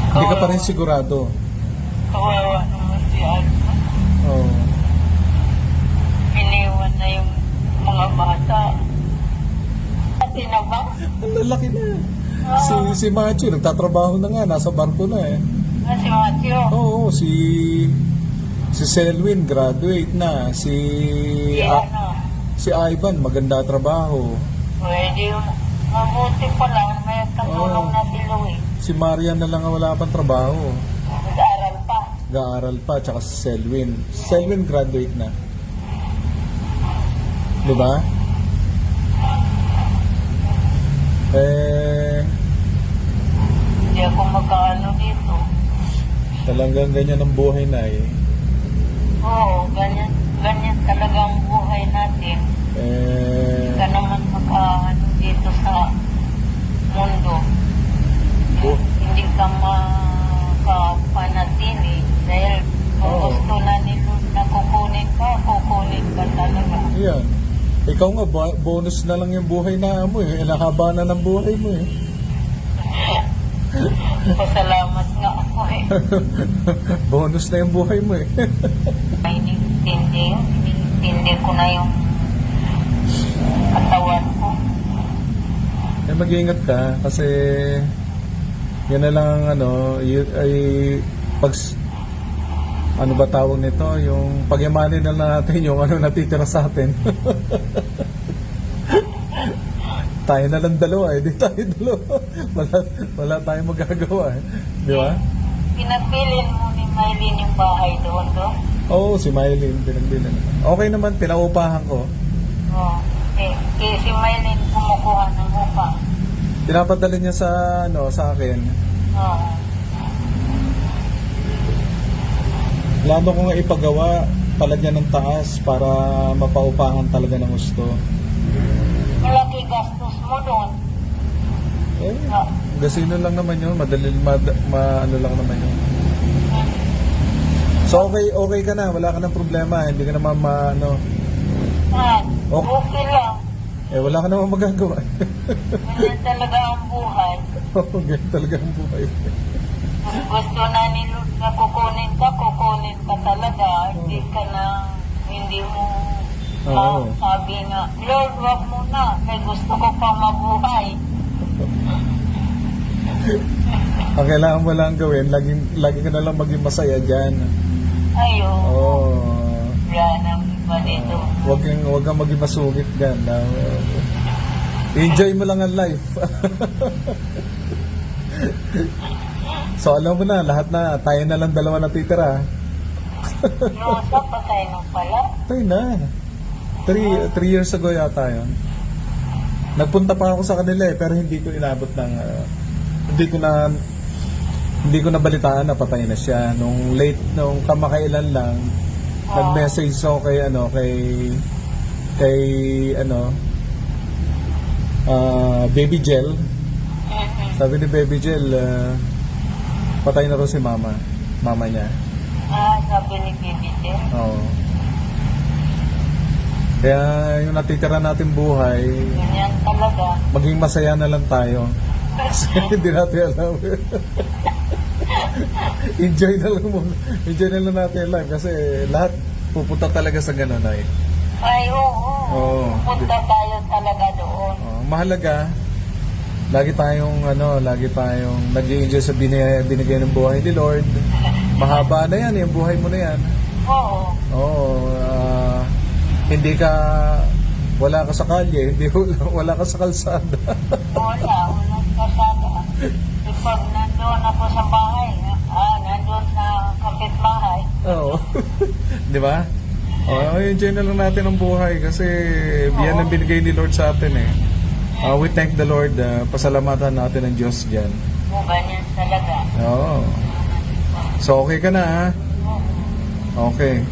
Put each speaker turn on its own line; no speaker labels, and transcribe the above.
Hindi ka pa rin sigurado.
Kawawa naman si Alma.
Oo.
Iniwan na yung mga bata. Pati na ba?
Ang lalaki na. Si Macho, nagtatrabaho na nga, nasa barko na eh.
Si Matthew.
Oo, si Selwyn, graduate na. Si Ivan, maganda trabaho.
Pwede yung mabuti pala. May katulong na si Louie.
Si Marian na lang ang wala pang trabaho.
Nag-aaral pa.
Nag-aaral pa, tsaka si Selwyn. Selwyn graduate na. Di ba?
Hindi ako magkaano dito.
Talagang ganyan ang buhay na eh.
Oo, ganyan talaga ang buhay natin. Hindi ka naman magkaano dito sa mundo. Hindi ka makapanatili dahil kung gusto na nilo na kukunin ka talaga.
Yan. Ikaw nga, bonus na lang yung buhay na mo eh. Inahaba na ng buhay mo eh.
Pasalamat nga ako eh.
Bonus na yung buhay mo eh.
Hindi ko na yung katawan ko.
Eh, mag-iingat ka kasi yan na lang ano, ay pag ano ba tawag nito, yung pagyamanin na natin yung ano natitira sa atin. Tayo na lang dalawa eh, di tayo dalawa. Wala tayong magagawa eh. Di ba?
Pinapilin mo ni Mylene yung bahay doon.
Oo, si Mylene, pinagbilan. Okay naman, pinaupahan ko.
Oo. Si Mylene kumukuha ng upa.
Pinapadala niya sa, ano, sa akin.
Oo.
Plano ko nga ipagawa, palagyan ng taas para mapaupahan talaga ng gusto.
Malaki gastos mo doon.
Eh, gasino lang naman yun, madali, ano lang naman yun. So okay ka na, wala ka ng problema, hindi ka naman
Okay lang.
eh wala ka naman magagawa.
Ganyan talaga ang buhay.
Oo, ganyan talaga ang buhay.
Kung gusto na nilo na kukunin ka talaga. Hindi mo sabi nga, Lord, wag mo na, kaya gusto ko pa mabuhay.
Ang kailangan mo lang gawin, lagi ka na lang maging masaya dyan.
Ayo.
Oo.
Wala nang iba dito.
Huwag kang maging masugit dyan. Enjoy mo lang ang life. So alam mo na, lahat na, tayo na lang dalawa natitira.
Rosa, patay nung pala.
Tayo na. 3 years ago yata yun. Nagpunta pa ako sa kanila eh, pero hindi ko inabot ng, hindi ko nabalitaan na patay na siya. Nung kamakailan lang, nag-message ako kay Baby Gel. Sabi ni Baby Gel, patay na rin si mama niya.
Sabi ni Baby Gel?
Oo. Kaya yung natitira natin buhay,
ganyan talaga.
maging masaya na lang tayo. Kasi hindi natin alam. Enjoy na lang natin yung life kasi lahat pupunta talaga sa ganun ay.
Ay, oo. Punta tayo talaga doon.
Mahalaga, lagi tayong nag-i-enjoy sa binigay ng buhay ni Lord. Mahaba na yan, yung buhay mo na yan.
Oo.
Wala ka sa kalye, wala ka sa kalsada.
Walang kasada. Pag nandun ako sa bahay, nandun sa kapitbahay.
Oo. Di ba? Enjoy na lang natin ang buhay kasi yan ang binigay ni Lord sa atin eh. We thank the Lord, pasalamatan natin ang Diyos dyan.
Ganyan talaga.
Oo. So okay ka na ha? Okay.